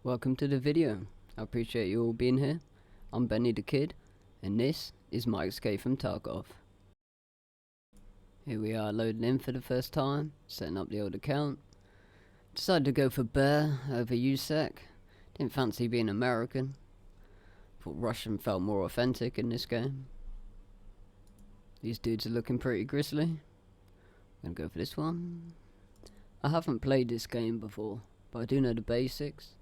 Welcome to the video. I appreciate you all being here. I'm Benny the Kid, and this is my Escape from Tarkov. Here we are loading in for the first time, setting up the old account. Decided to go for Bear over USEC. Didn't fancy being American. Thought Russian felt more authentic in this game. These dudes are looking pretty grisly. I'm gonna go for this one. I haven't played this game before, but I do know the basics.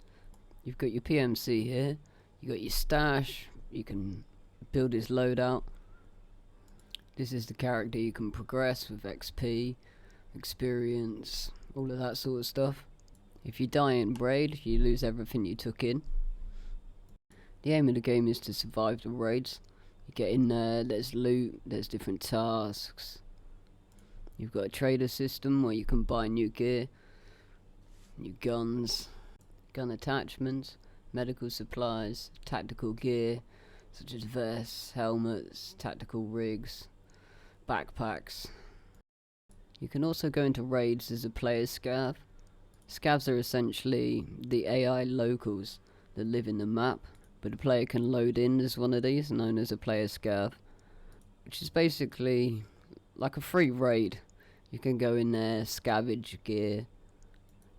You've got your PMC here, you got your stash, you can build his loadout. This is the character you can progress with XP, experience, all of that sort of stuff. If you die in raid, you lose everything you took in. The aim of the game is to survive the raids. You get in there, there's loot, there's different tasks. You've got a trader system where you can buy new gear, new guns, gun attachments, medical supplies, tactical gear such as vests, helmets, tactical rigs, backpacks. You can also go into raids as a player scav. Scavs are essentially the AI locals that live in the map, but the player can load in as one of these, known as a player scav, which is basically like a free raid. You can go in there, scavenge gear.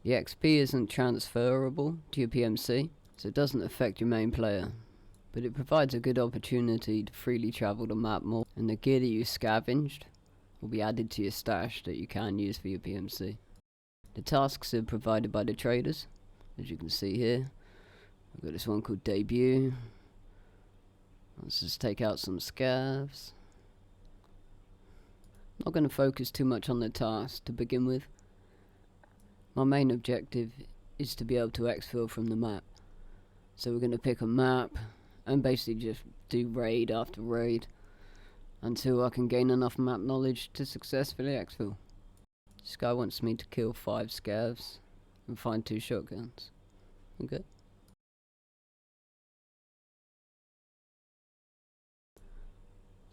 The XP isn't transferable to your PMC, so it doesn't affect your main player, but it provides a good opportunity to freely travel the map more, and the gear that you scavenged will be added to your stash that you can use for your PMC. The tasks are provided by the traders, as you can see here. I've got this one called Debut. Let's just take out some scavs. Not going to focus too much on the tasks to begin with. My main objective is to be able to exfil from the map. So we're going to pick a map and basically just do raid after raid until I can gain enough map knowledge to successfully exfil. This guy wants me to kill 5 scavs and find 2 shotguns. Okay.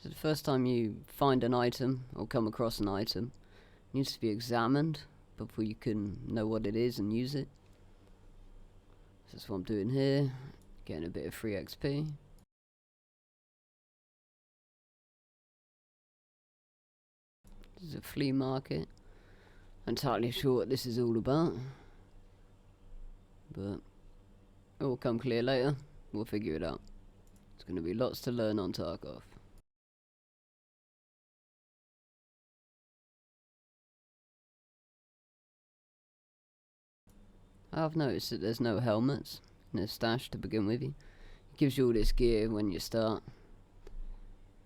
So the first time you find an item or come across an item, it needs to be examined before you can know what it is and use it. So that's what I'm doing here, getting a bit of free XP. This is a flea market. I'm entirely sure what this is all about, but it will come clear later. We'll figure it out. There's going to be lots to learn on Tarkov. I've noticed that there's no helmets in the stash to begin with. It gives you all this gear when you start,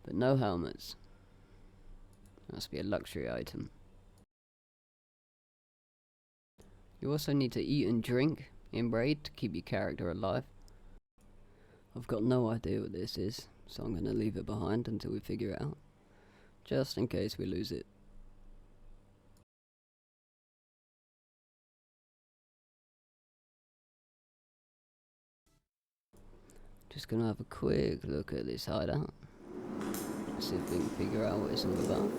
but no helmets. Must be a luxury item. You also need to eat and drink in raid to keep your character alive. I've got no idea what this is, so I'm going to leave it behind until we figure it out, just in case we lose it. Just gonna have a quick look at this hideout. See if we can figure out what it's all about.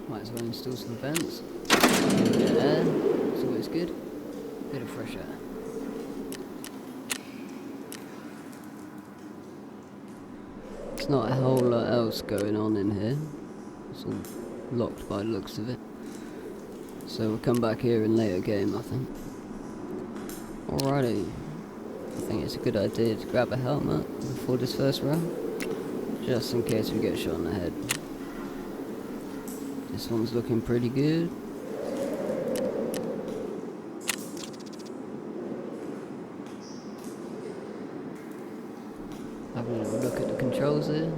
Might as well install some vents. Get a bit of air, it's always good. Bit of fresh air. There's not a whole lot else going on in here. It's all locked by the looks of it. So we'll come back here in later game, I think. Alrighty. I think it's a good idea to grab a helmet before this first round, just in case we get shot in the head. This one's looking pretty good. Having a look at the controls here.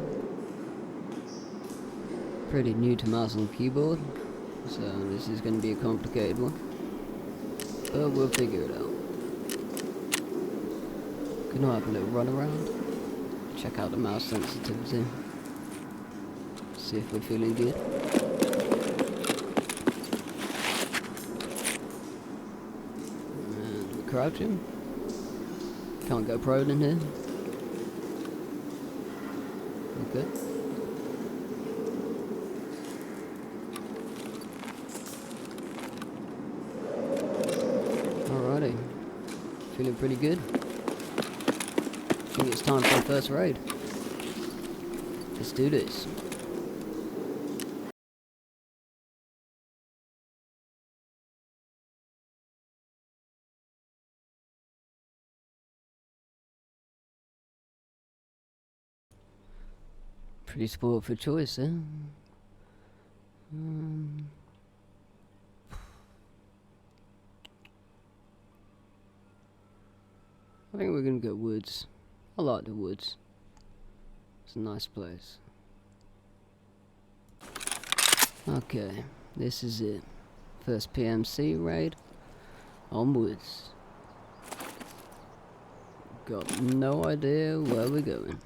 Pretty new to mouse and keyboard. So this is going to be a complicated one, but we'll figure it out. Gonna have a little run around, check out the mouse sensitivity, see if we're feeling good. And we're crouching. Can't go prone in here. Okay. Alrighty. Feeling pretty good. I think it's time for the first raid. Let's do this. Pretty spoiled for choice, eh? I think we're gonna go woods. I like the woods. It's a nice place. Okay, this is it. First PMC raid on woods. Got no idea where we're going.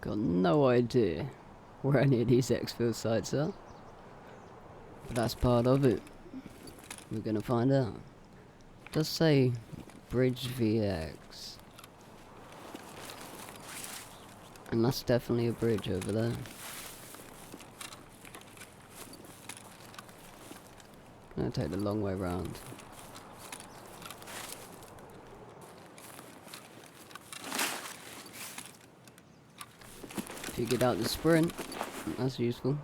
Got no idea where any of these exfil sites are. But that's part of it. We're gonna find out. It does say Bridge VX. And that's definitely a bridge over there. I'm gonna take the long way round. Figured out the sprint. That's useful.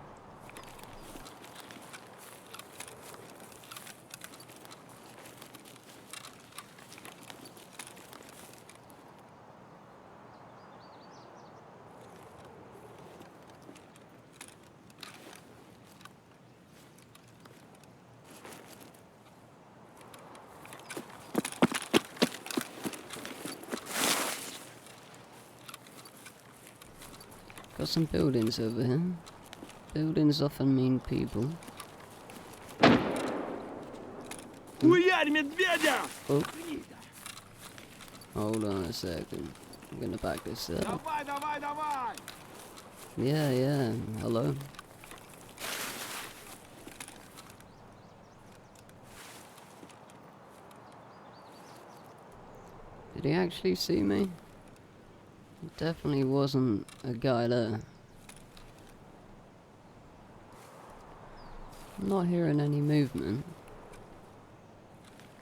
Got some buildings over here. Buildings often mean people. Oh. Hold on a second. I'm gonna back this up. Yeah, hello. Did he actually see me? Definitely wasn't a guy there. I'm not hearing any movement.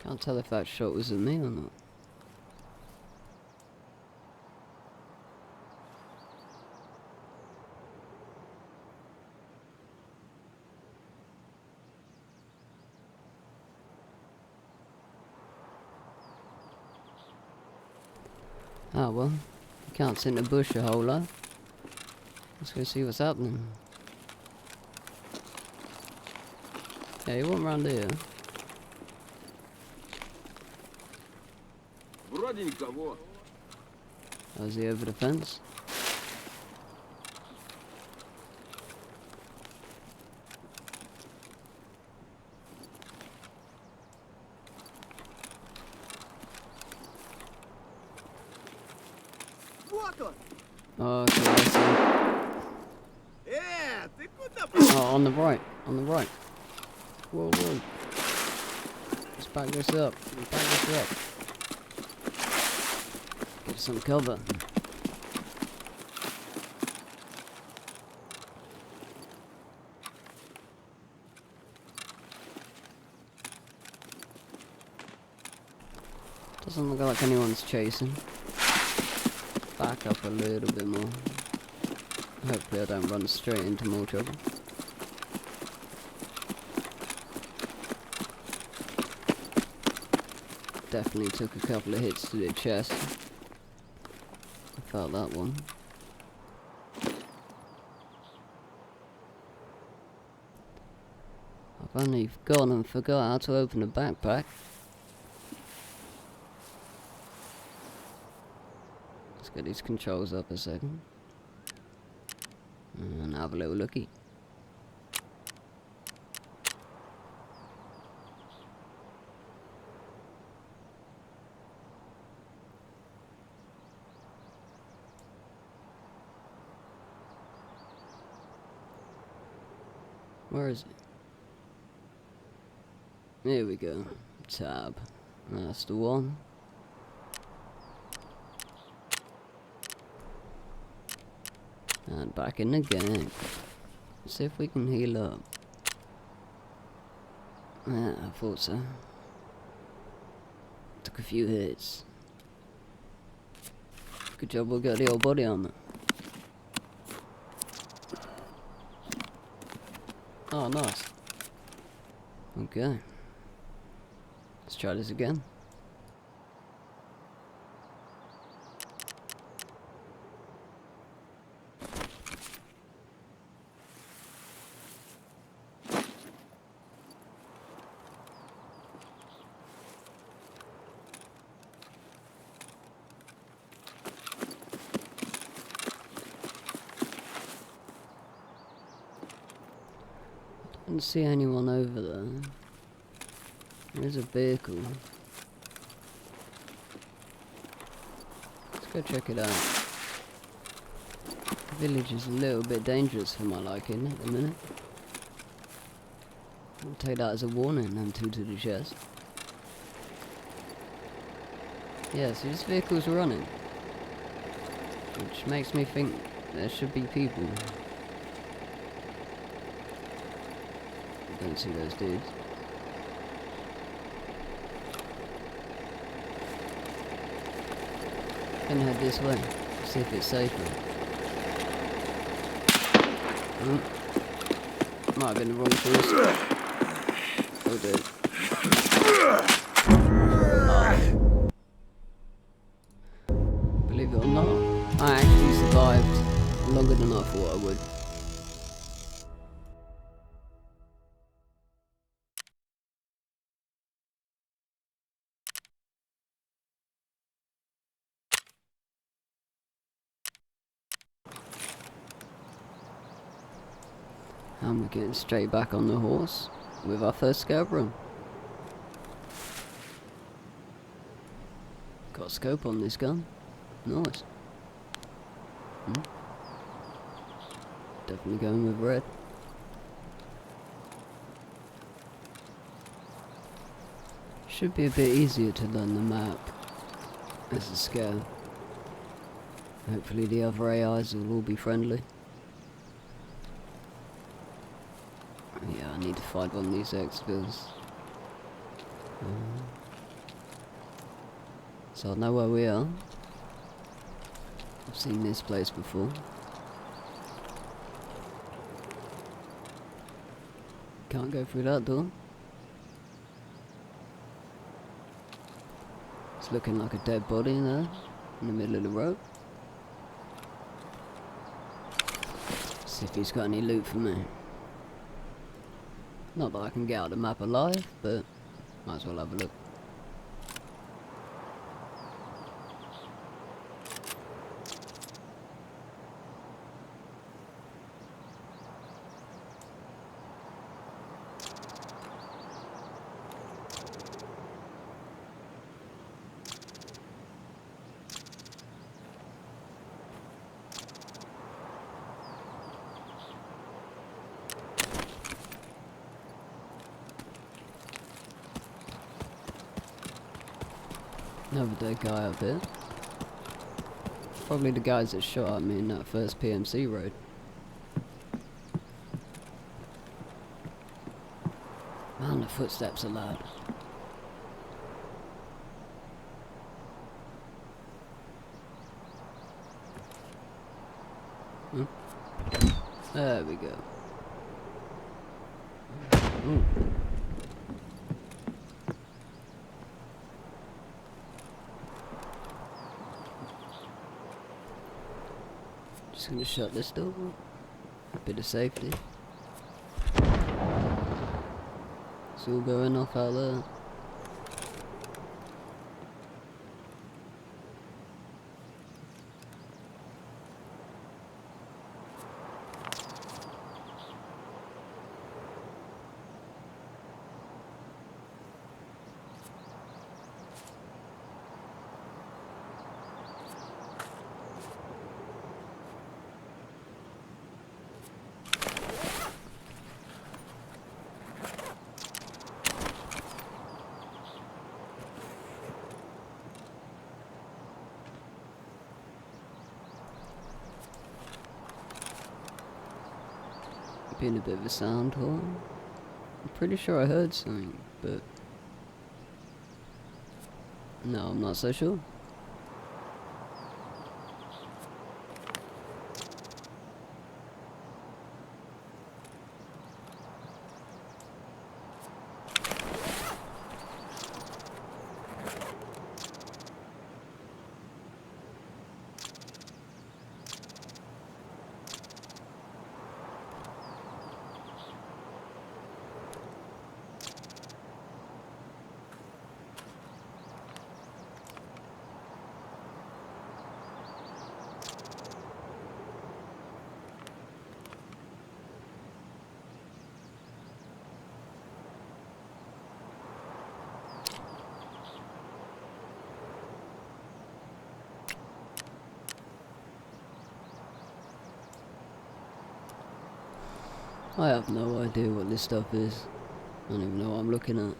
Can't tell if that shot was at me or not. Ah well, you can't sit in the bush a whole lot. Let's go see what's happening. Yeah, he went round here. Oh, is he over the fence? Oh, okay, I see. Oh, on the right, on the right. Whoa, whoa. Let's back this up. Let's back this up. Get some cover. Doesn't look like anyone's chasing. Back up a little bit more. Hopefully I don't run straight into more trouble. Definitely took a couple of hits to the chest. I felt that one. I've Finally gone and forgot how to open a backpack. Let's get these controls up a second. And have a little looky. Where is it? Here we go. Tab. That's the one. And back in the game. Let's see if we can heal up. Yeah, I thought so. Took a few hits. Good job we got the old body armor. Oh, nice. Okay. Let's try this again. I don't see anyone over there. There's a vehicle. Let's go check it out. The village is a little bit dangerous for my liking at the minute. I'll take that as a warning and 2 to the chest. Yeah, so this vehicle's running. Which makes me think there should be people. Don't see those dudes. Gonna head this way, see if it's safer. Might have been the wrong choice. Oh dude. Believe it or not, I actually survived longer than I thought I would. And we're getting straight back on the horse with our first scope run. Got a scope on this gun. Nice. Definitely going with red. Should be a bit easier to learn the map as a scout. Hopefully the other AIs will all be friendly. Yeah, I need to find one of these extras. So I know where we are. I've seen this place before. Can't go through that door. It's looking like a dead body in there, in the middle of the road. See if he's got any loot for me. Not that I can get out of the map alive, but might as well have a look. Another dead guy up here. Probably the guys that shot at me in that first PMC raid. Man, the footsteps are loud. There we go. Ooh. Just gonna shut this door. A bit of safety. It's all going off out there. Being a bit of a sound horn. I'm pretty sure I heard something, but no, I'm not so sure. I have no idea what this stuff is. I don't even know what I'm looking at.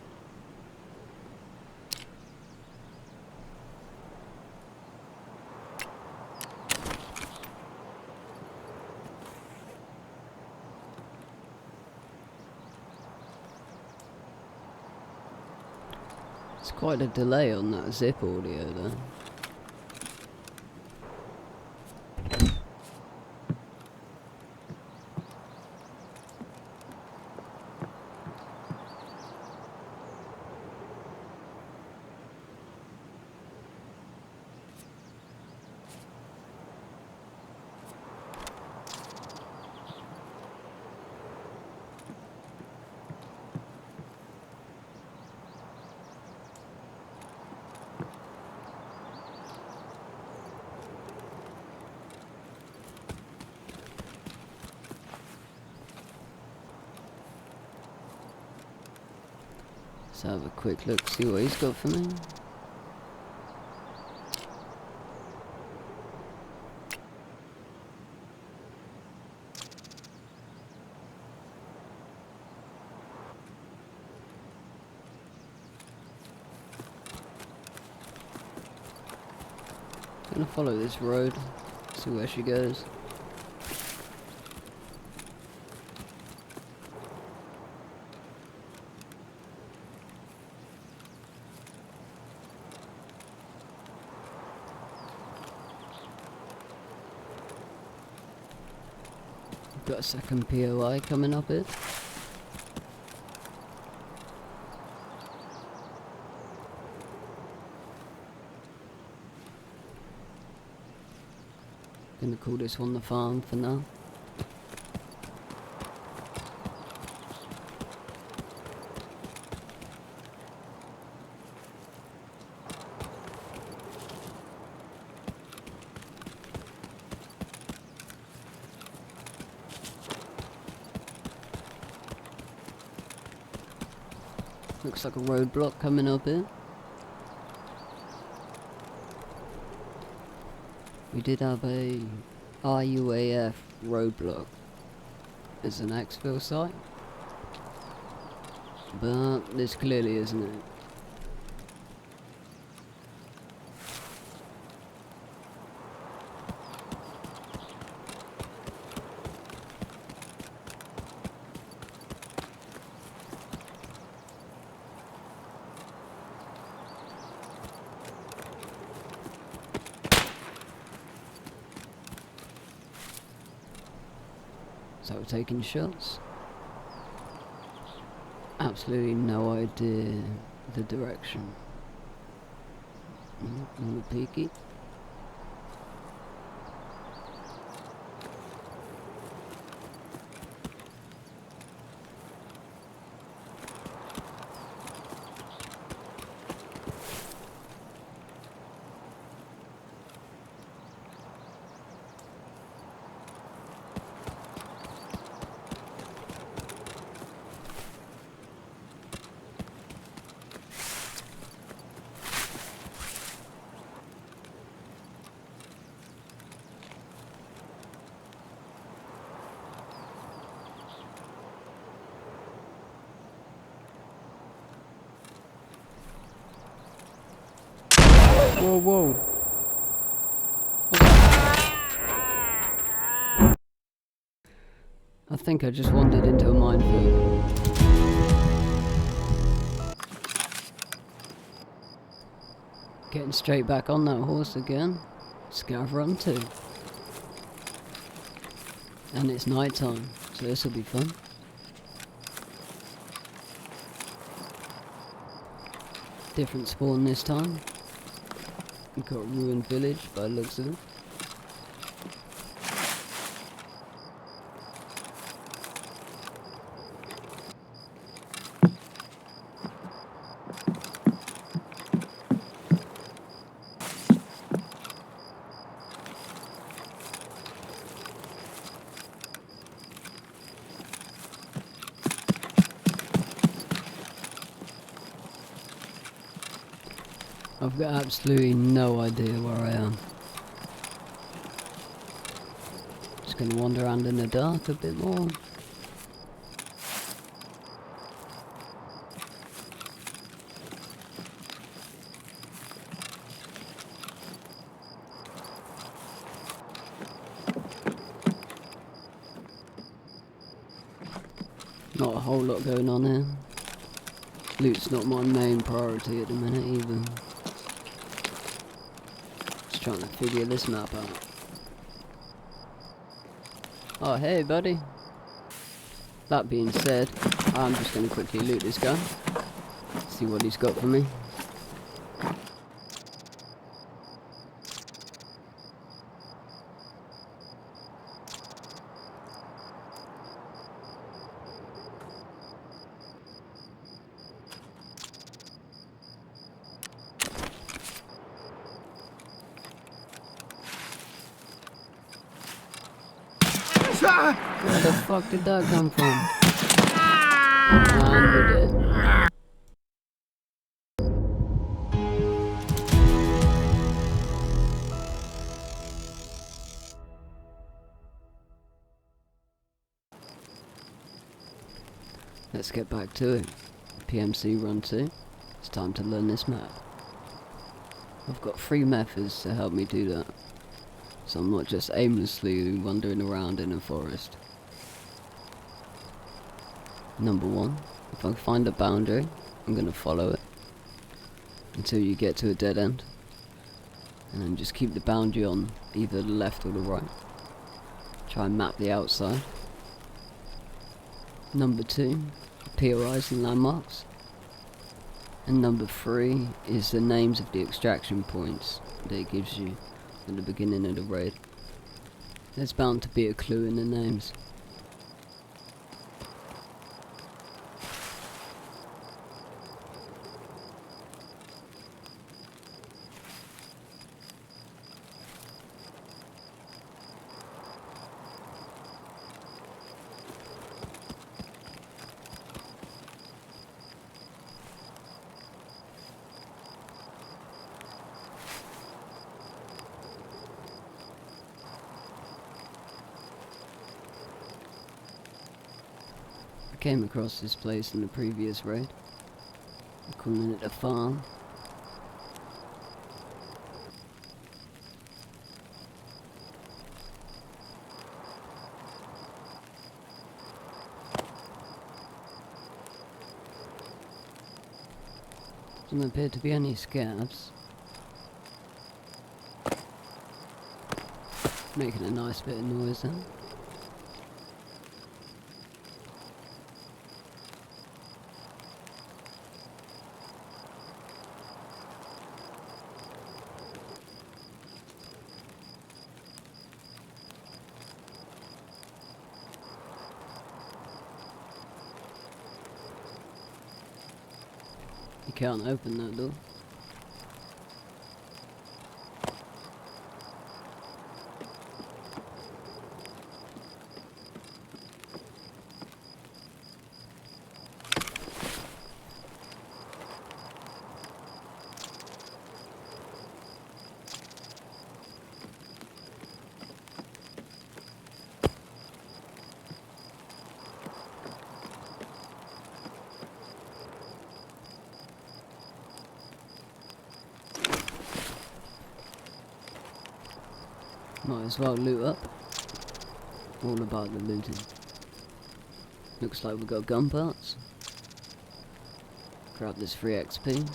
It's quite a delay on that zip audio there. Let's have a quick look, see what he's got for me. Gonna follow this road, see where she goes. Got a second POI coming up here. Gonna call this one the farm for now. Looks like a roadblock coming up here. We did have a RUAF roadblock as an exfil site, but this clearly isn't it. So we're taking shots. Absolutely no idea the direction. A little peeky. Whoa, whoa. I think I just wandered into a minefield. Getting straight back on that horse again. Scav run 2. And it's night time, so this will be fun. Different spawn this time. We've got a ruined village by the looks of it. I've got absolutely no idea where I am. Just gonna wander around in the dark a bit more. Not a whole lot going on here. Loot's not my main priority at the minute either. Just trying to figure this map out. Oh hey buddy. That being said, I'm just going to quickly loot this guy. See what he's got for me. Where the fuck did that come from? And we're dead. Let's get back to it. PMC run 2. It's time to learn this map. I've got 3 methods to help me do that, so I'm not just aimlessly wandering around in a forest. Number 1, if I find a boundary, I'm going to follow it until you get to a dead end, and then just keep the boundary on either the left or the right. Try and map the outside. Number 2, POIs and landmarks. And number 3 is the names of the extraction points that it gives you at the beginning of the raid. There's bound to be a clue in the names. I came across this place in the previous raid. I'm calling it a farm. Doesn't appear to be any scabs. Making a nice bit of noise then. You can't open that door. Might as well loot up. All about the looting. Looks like we've got gun parts. Grab this free XP.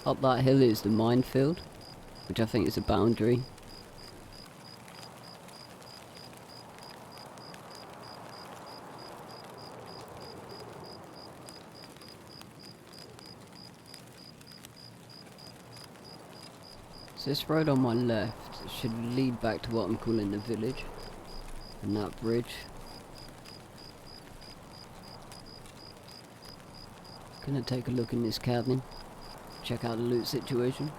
Up that hill is the minefield, which I think is a boundary. So this road on my left should lead back to what I'm calling the village, and that bridge. Gonna take a look in this cabin, check out the loot situation.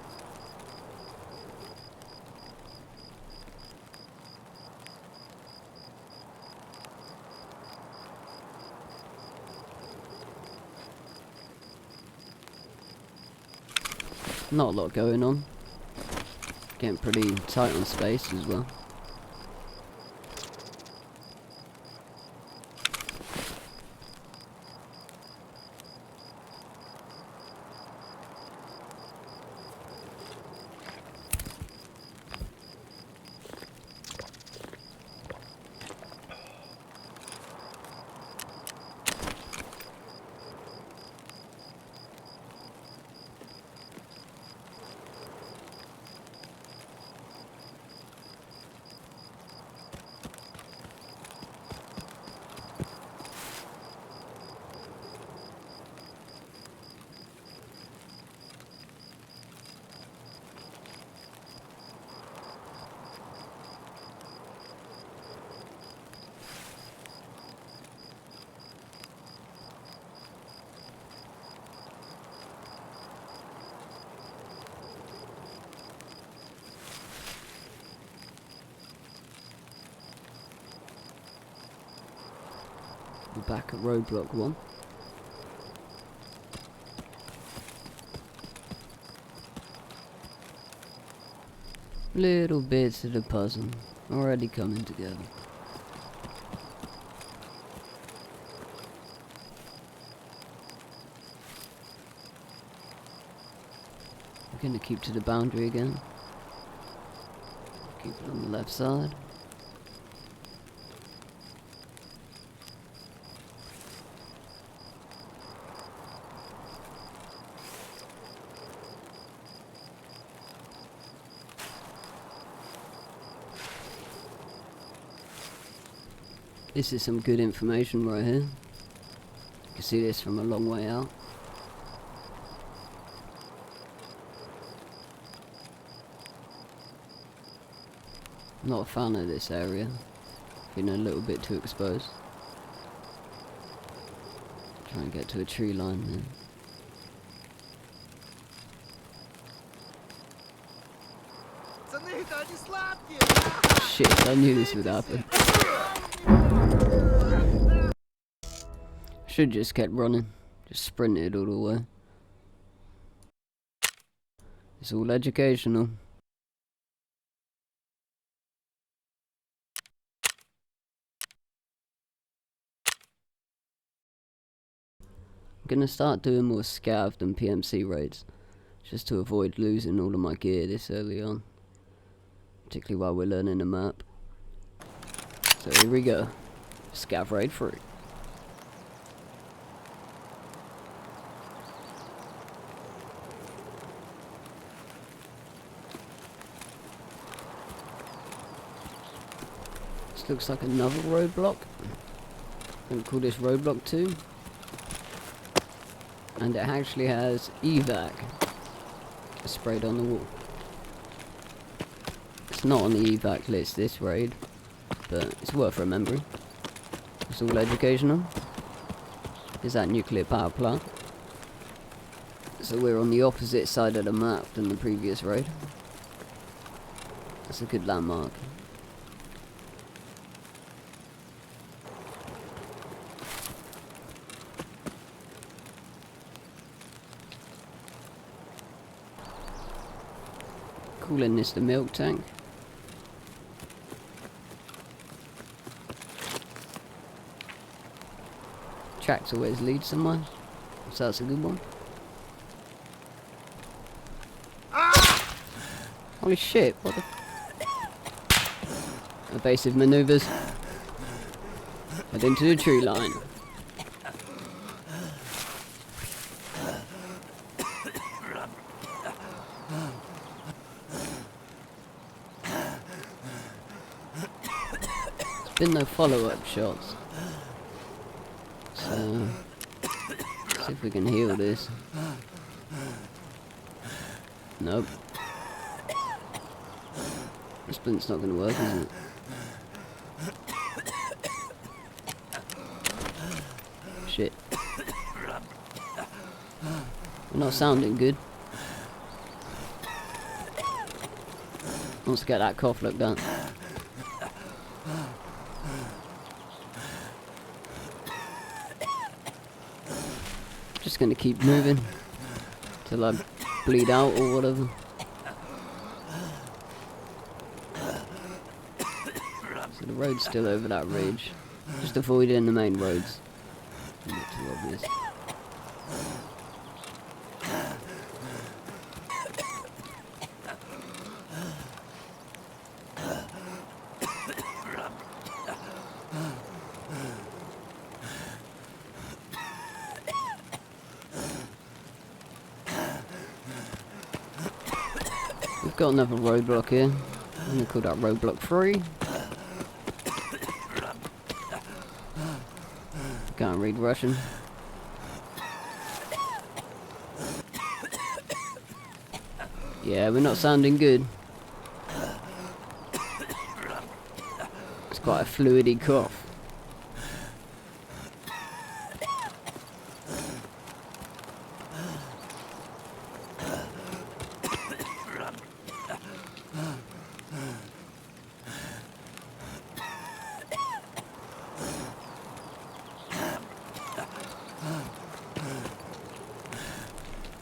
Not a lot going on. Getting pretty tight on space as well. We're back at roadblock 1. Little bits of the puzzle already coming together. We're going to keep to the boundary again. Keep it on the left side. This is some good information right here. You can see this from a long way out. I'm not a fan of this area. Feeling a little bit too exposed. Try and get to a tree line then. Shit, I knew this would happen. Should just kept running. Just sprinted all the way. It's all educational. I'm gonna start doing more scav than PMC raids, just to avoid losing all of my gear this early on, particularly while we're learning the map. So here we go, scav raid 3. This looks like another roadblock. I'm gonna call this roadblock 2. And it actually has evac sprayed on the wall. It's not on the evac list this raid, but it's worth remembering. It's all educational. Is that nuclear power plant? So we're on the opposite side of the map than the previous raid. That's a good landmark. Calling this the milk tank. tracks always lead somewhere. So that's a good one. Holy shit, what the... Evasive maneuvers. Head into the tree line. There's been no follow-up shots. So... see if we can heal this. Nope. The splint's not going to work, is it? Shit. We're not sounding good. Wants to get that cough look done. Just going to keep moving till I bleed out or whatever. So the road's still over that ridge. Just avoiding the main roads. Not too obvious. We've got another roadblock here. I'm gonna call that roadblock 3. Can't read Russian. Yeah, we're not sounding good. It's quite a fluidy cough.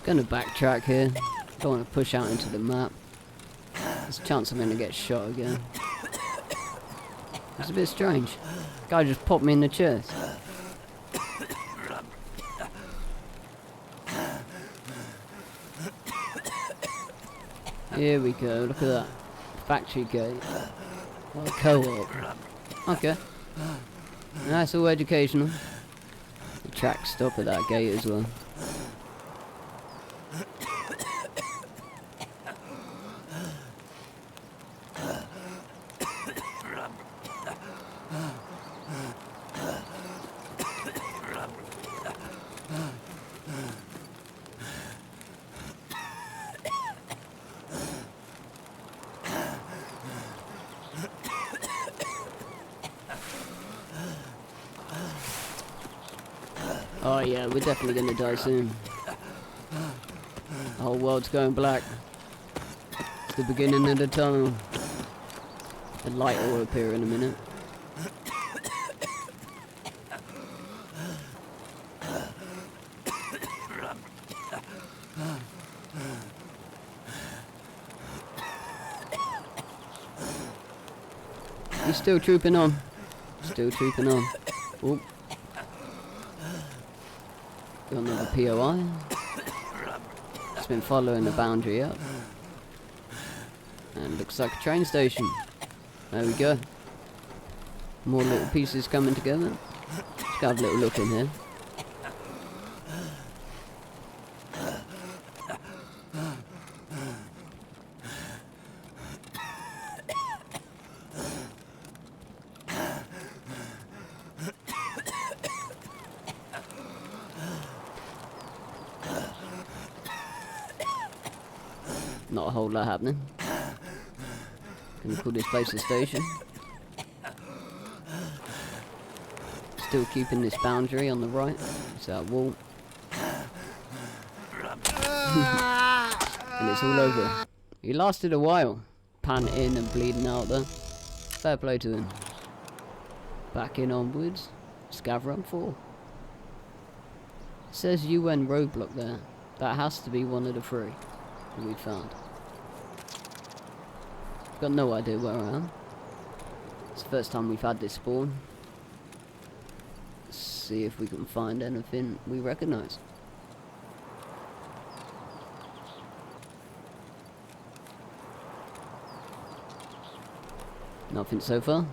Gonna backtrack here. Don't want to push out into the map. There's a chance I'm gonna get shot again. It's a bit strange. Guy just popped me in the chest. Here we go. Look at that factory gate. What a co-op. Okay. That's all educational. The tracks stop at that gate as well. Oh yeah, we're definitely gonna die soon. The whole world's going black. It's the beginning of the tunnel. The light will appear in a minute. He's still trooping on. Still trooping on. Oop. Got another POI. It's been following the boundary up. And looks like a train station. There we go. More little pieces coming together. Let's go have a little look in here. Not a whole lot happening. Can we call this place a station? Still keeping this boundary on the right. It's that wall. And it's all over. He lasted a while. Panting and bleeding out there. Fair play to him. Back in onwards. Scavron 4. Says UN roadblock there. That has to be one of the 3 that we found. Got no idea where I am. It's the first time we've had this spawn. see if we can find anything we recognize. Nothing so far.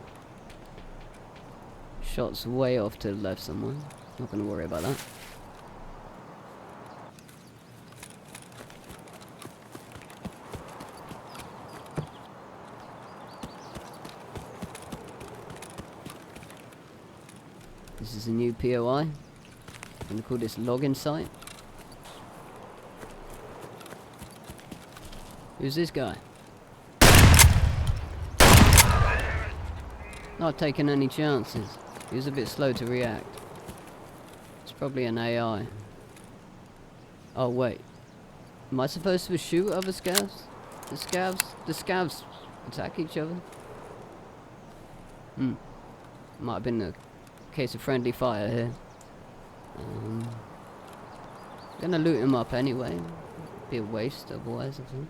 Shots way off to the left somewhere. Not gonna worry about that. This is a new POI. I'm gonna call this login site. Who's this guy? Not taking any chances. He was a bit slow to react. It's probably an AI. Oh wait. Am I supposed to shoot other scavs? The scavs attack each other? Might have been a case of friendly fire here. Gonna loot him up anyway. Be a waste otherwise, I think.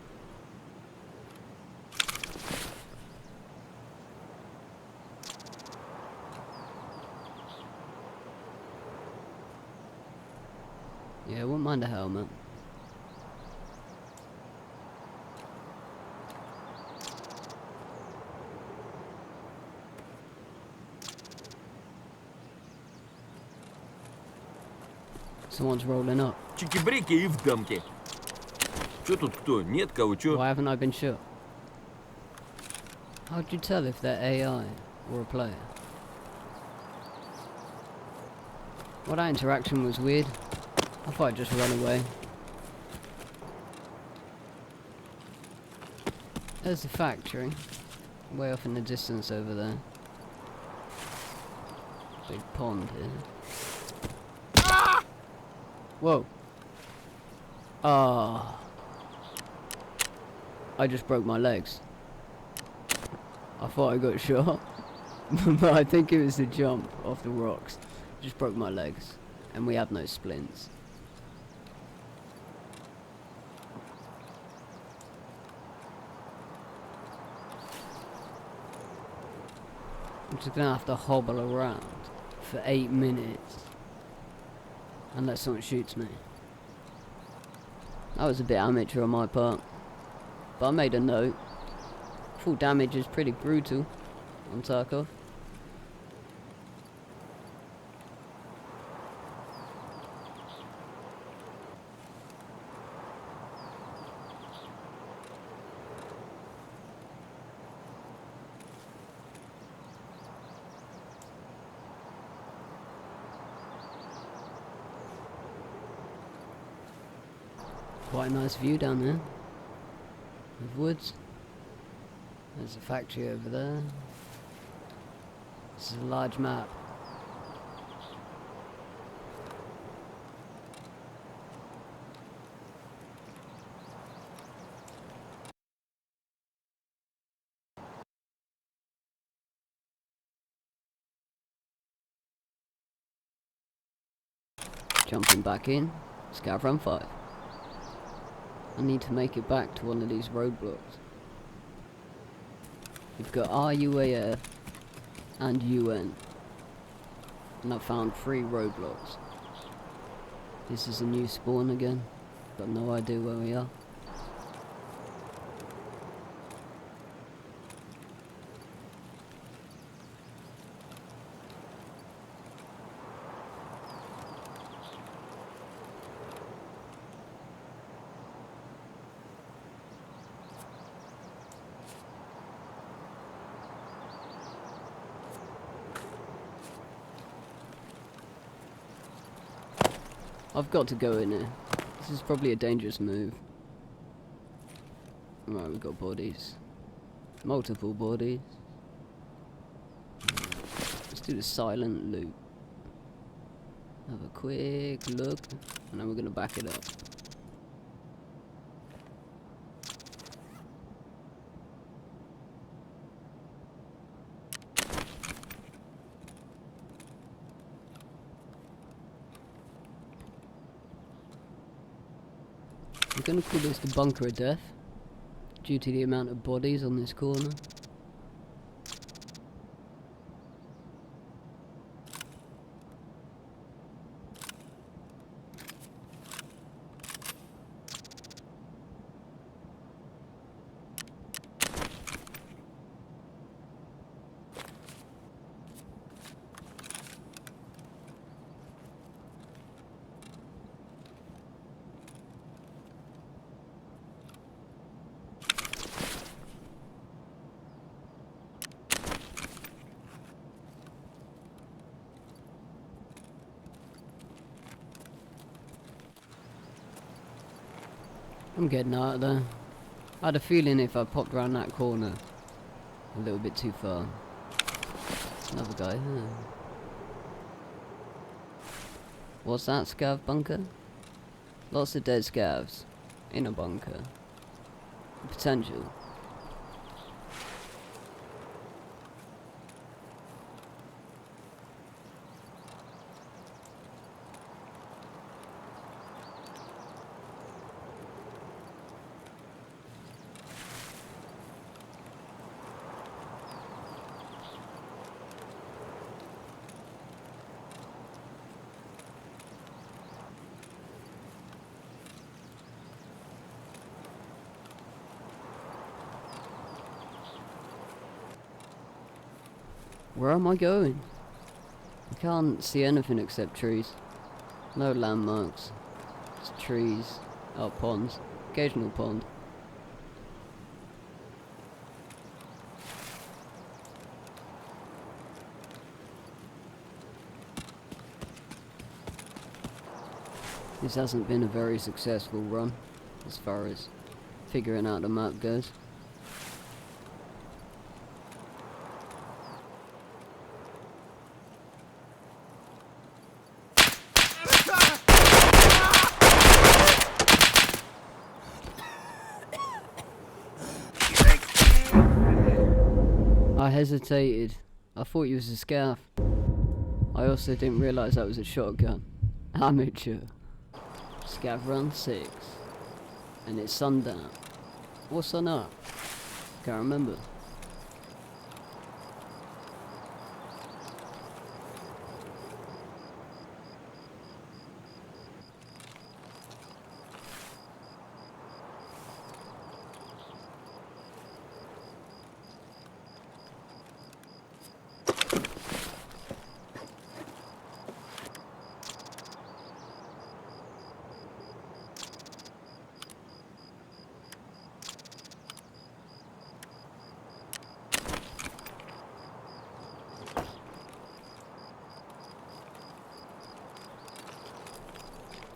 Yeah, I wouldn't mind a helmet. Someone's rolling up. Чики-брики и в дамки. Чё тут кто? Нет кого, чё? Why haven't I been shot? How'd you tell if they're AI or a player? Well, that interaction was weird. I thought I'd just run away. There's the factory. Way off in the distance over there. Big pond here. Whoa. Ah. I just broke my legs. I thought I got shot. But I think it was the jump off the rocks. Just broke my legs. And we have no splints. I'm just gonna have to hobble around for 8 minutes. Unless someone shoots me. That was a bit amateur on my part. But I made a note. Full damage is pretty brutal on Tarkov. Quite a nice view down there. With woods. There's a factory over there. This is a large map. Jumping back in. Escape From 5. I need to make it back to one of these roadblocks. We've got RUAF and UN. And I've found 3 roadblocks. This is a new spawn again. Got no idea where we are. I've got to go in here. This is probably a dangerous move. Right, we've got bodies. Multiple bodies. Let's do the silent loot. Have a quick look, and then we're gonna back it up. I'm gonna call this the bunker of death, due to the amount of bodies on this corner. I'm getting out of there. I had a feeling if I popped around that corner a little bit too far. Another guy. What's that, scav bunker? Lots of dead scavs in a bunker. Potential. Where am I going? I can't see anything except trees. No landmarks. Just trees. Oh, ponds. Occasional pond. This hasn't been a very successful run, as far as figuring out the map goes. I hesitated. I thought he was a scav. I also didn't realise that was a shotgun. Amateur. Scav run 6. And it's sundown. Or sun up. Can't remember.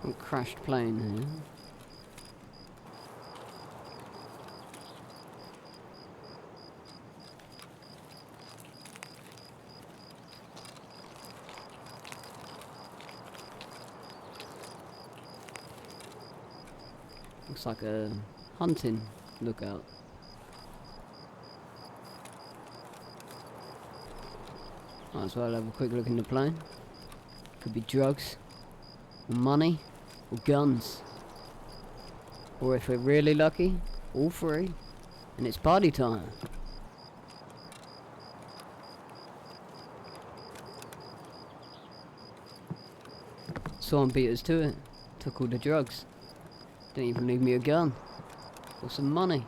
A crashed plane here. Looks like a hunting lookout. Might as well have a quick look in the plane. Could be drugs, or money, or guns. Or if we're really lucky, all three. And it's party time. Someone beat us to it. Took all the drugs. Didn't even leave me a gun. Or some money.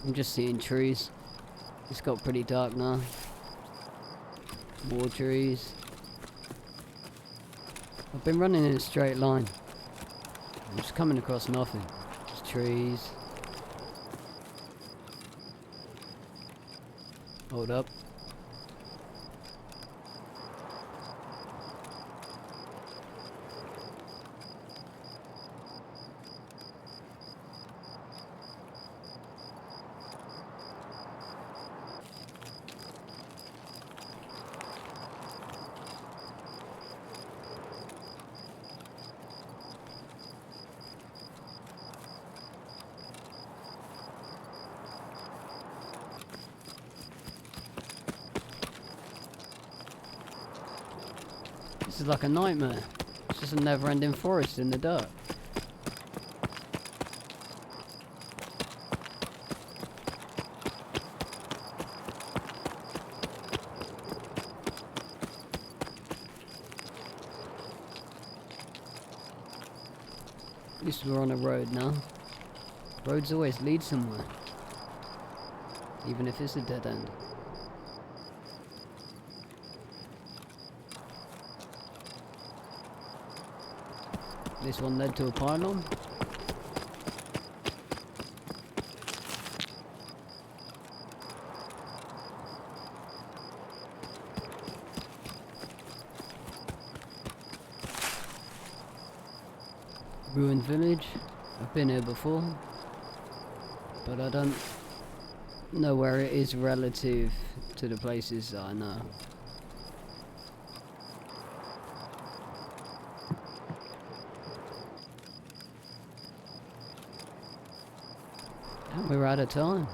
I'm just seeing trees. It's got pretty dark now. More trees. I've been running in a straight line. I'm just coming across nothing. Just trees. Hold up. This is like a nightmare. It's just a never-ending forest in the dark. At least we're on a road now. Roads always lead somewhere. even if it's a dead end. This one led to a pylon. Ruined village. I've been here before, but I don't know where it is relative to the places that I know. And we're out of time.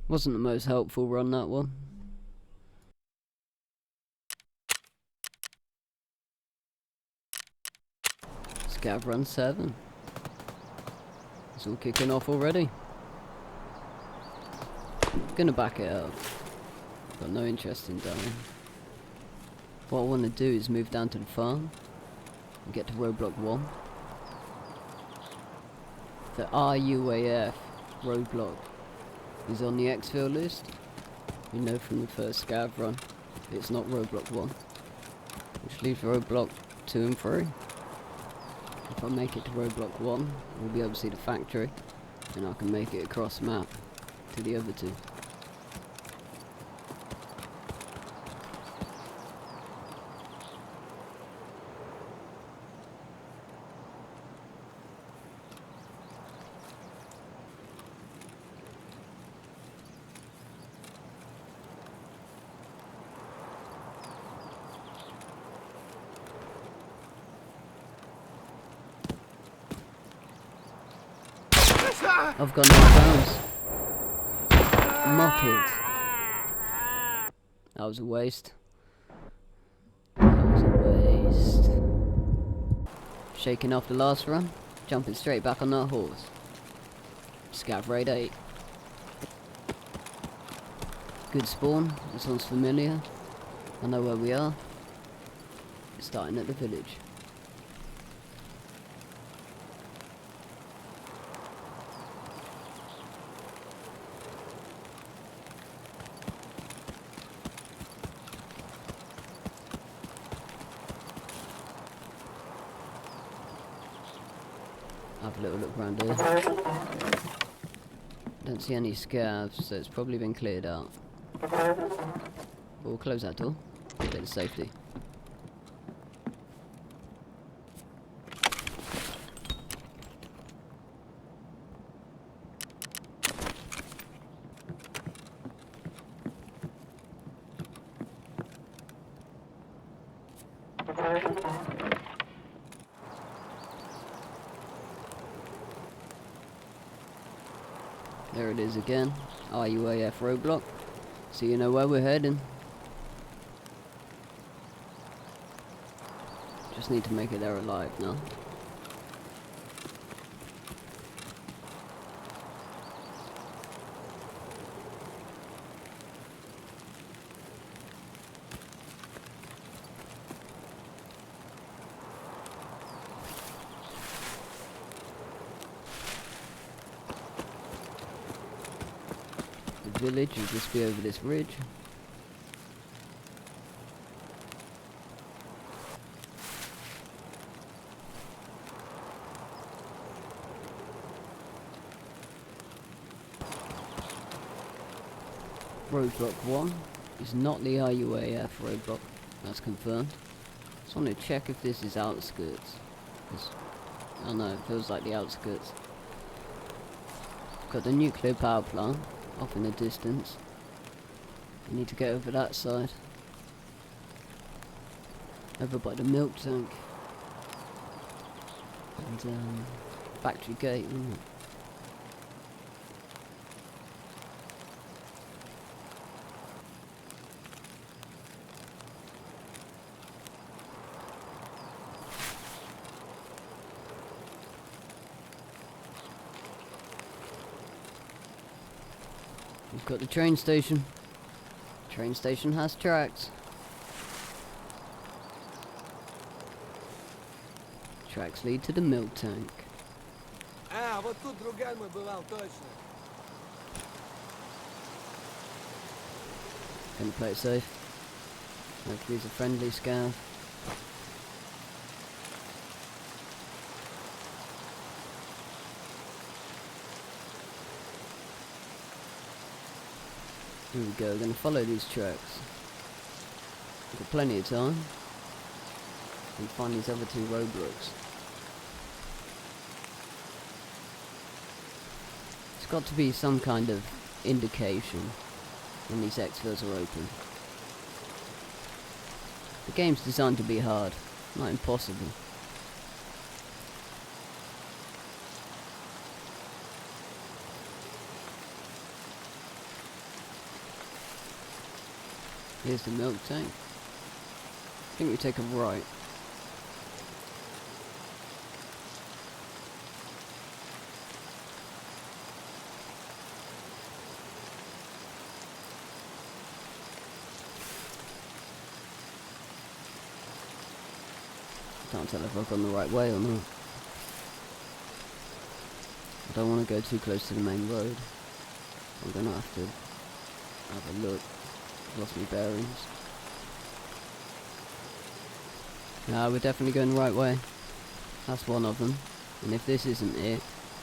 Wasn't the most helpful run, that one. Scav run 7. It's all kicking off already. Gonna back it up. Got no interest in dying. What I want to do is move down to the farm and get to roadblock 1. The RUAF roadblock is on the exfil list. We know from the first scav run it's not roadblock 1, which leaves roadblock 2 and 3. If I make it to roadblock 1, we'll be able to see the factory, and I can make it across map to the other 2. I've got no bounce. Muppet. That was a waste. That was a waste. Shaking off the last run, jumping straight back on that horse. Scav raid 8. Good spawn, this one's familiar. I know where we are. Starting at the village. Have a little look around here. Don't see any scavs, so it's probably been cleared out. We'll close that door. A bit of safety. There it is again, RUAF roadblock, so you know where we're heading. Just need to make it there alive now. The village will just be over this ridge. Roadblock 1 is not the RUAF roadblock, that's confirmed. Just want to check if this is outskirts. I don't know, it feels like the outskirts. Got the nuclear power plant off in the distance. We need to get over that side. Over by the milk tank. And factory gate, isn't it? We've got the train station. Train station has tracks. Tracks lead to the milk tank. Вот тут друган мой бывал, точно. Gonna play it safe. Hopefully he's a friendly scout. Here we go, gonna follow these tracks. Got plenty of time. And find these other two roadblocks. It's got to be some kind of indication when these exfils are open. The game's designed to be hard, not impossible. Here's the milk tank. I think we take a right. Can't tell if I've gone the right way or not. I don't want to go too close to the main road. I'm gonna have to have a look. I've lost my bearings. No, we're definitely going the right way. That's one of them. And if this isn't it,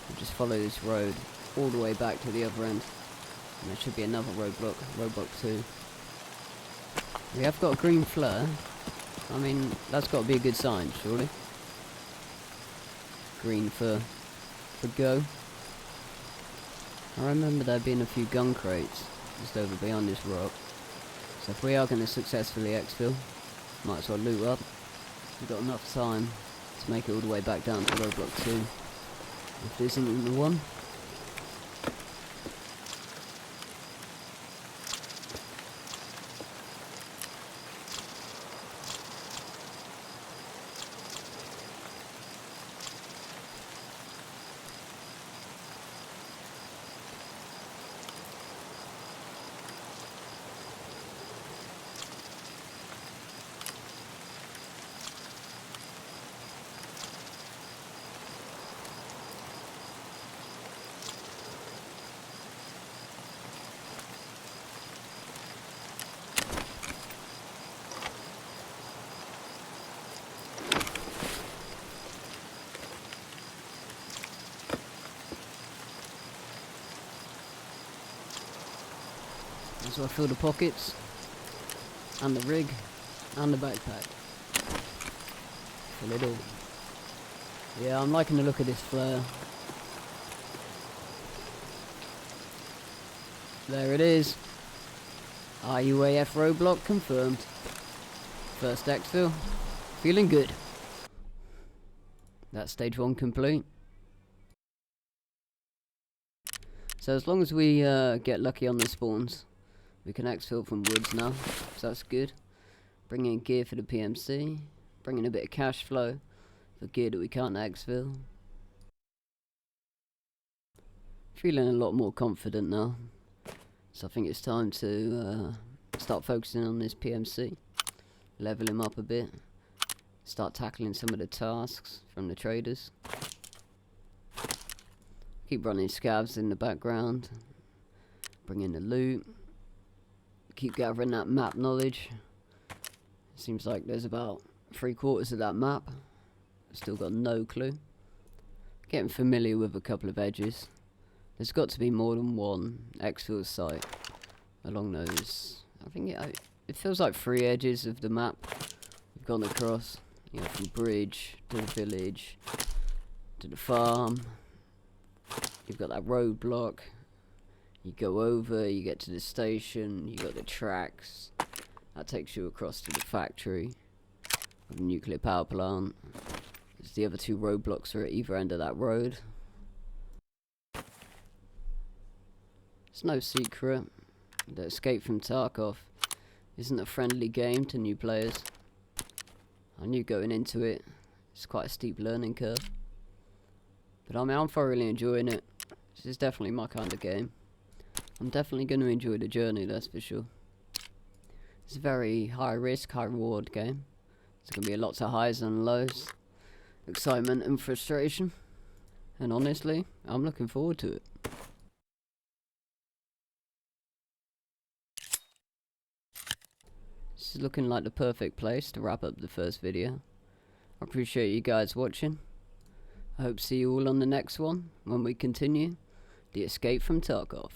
we'll just follow this road all the way back to the other end. And there should be another roadblock, roadblock 2. We have got a green flare. I mean, that's got to be a good sign, surely. Green for go. I remember there being a few gun crates just over beyond this rock. So if we are going to successfully exfil, might as well loot up. We've got enough time to make it all the way back down to roadblock 2. If this isn't the one. So I fill the pockets, and the rig, and the backpack. Fill it all. Yeah, I'm liking the look of this flare. There it is. RUAF roadblock confirmed. First exfil. Feeling good. That's stage 1 complete. So as long as we get lucky on the spawns, we can exfil from woods now, so that's good. Bring in gear for the PMC. Bring in a bit of cash flow for gear that we can't exfil. Feeling a lot more confident now. So I think it's time to start focusing on this PMC. Level him up a bit. Start tackling some of the tasks from the traders. Keep running scavs in the background. Bring in the loot. Keep gathering that map knowledge. Seems like there's about 3/4 of that map. Still got no clue. Getting familiar with a couple of edges. There's got to be more than one exfil site along those. I think it feels like 3 edges of the map we've gone across. You know, from bridge to the village to the farm. You've got that roadblock. You go over, you get to the station, you got the tracks. That takes you across to the factory of the nuclear power plant. There's the other 2 roadblocks are at either end of that road. It's no secret that Escape from Tarkov isn't a friendly game to new players. I knew going into it, it's quite a steep learning curve. But I mean, I'm thoroughly enjoying it. This is definitely my kind of game. I'm definitely going to enjoy the journey, that's for sure. It's a very high risk, high reward game. There's going to be lots of highs and lows, excitement and frustration. And honestly, I'm looking forward to it. This is looking like the perfect place to wrap up the first video. I appreciate you guys watching. I hope to see you all on the next one when we continue the Escape from Tarkov.